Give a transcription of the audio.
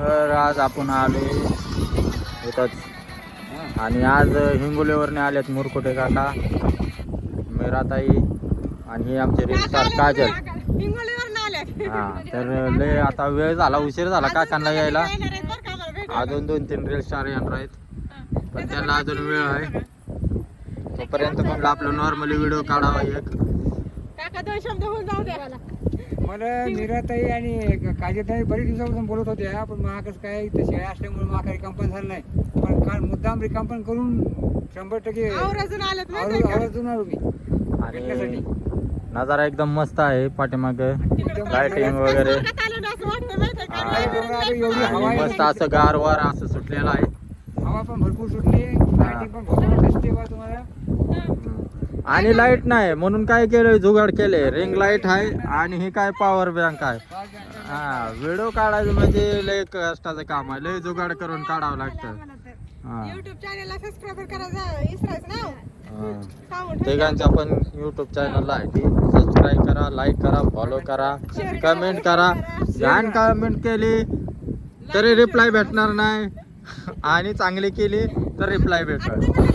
तर आज आपण आलो इथंच आणि आज हिंगोलीवरने आलेत मुरकुटे काका, मीराताई आणि हे आमचे रील्सस्टार काजल. हा तर लय आता वेळ झाला, उशीर झाला काकांना यायला. अजून 2-3 रील्सस्टार येणार आहेत पण त्यांना अजून वेळ आहे. तोपर्यंत म्हणलं आपलं नॉर्मली व्हिडिओ काढावा एक. काका 2 शब्द होऊन जाऊ द्या. मला मीराताई आणि काजलताई बरेच दिवसापासून बोलत होत्या, पण महागच काय इथं शेळ्या असल्यामुळे महाग रिकाम पण झालं नाही. पण काल मुद्दाम रिकाम पण करून 100% आवर्जून आलेत माहिती आहे का? आवर्जून आलो मी भेटण्यासाठी. नजारा एकदम मस्त आहे, पाठीमाग लाइटिंग वगैरे स्वर्गात आलो ना असं वाटतं माहिती आहे का? हा. एवढी हवा आणि आहे, मस्त असं गार वार असं सुटलेलं आहे. हवा पण भरपूर सुटली, लाईटिंग पण भरपूर दिसते बा तुम्हाला. आणि लाईट नाही म्हणून काय केलंय, जुगाड केले. रिंग लाईट आहे आणि हे काय पॉवर बँक आहे. हा व्हिडिओ काढायचं म्हणजे लय कष्टाचं काम आहे, लय जुगाड करून काढावं लागतं. हा YouTube चॅनलला सबस्क्राईब करायचं विसरायचं ना हो. सांगून ठेव. तिघांच्या पण युट्यूब चॅनलला आहे ती सबस्क्राईब करा, लाईक करा, फॉलो करा, कमेंट करा. घाण कमेंट केली तरी रिप्लाय भेटणार नाही आणि चांगली केली तर रिप्लाय भेटणार.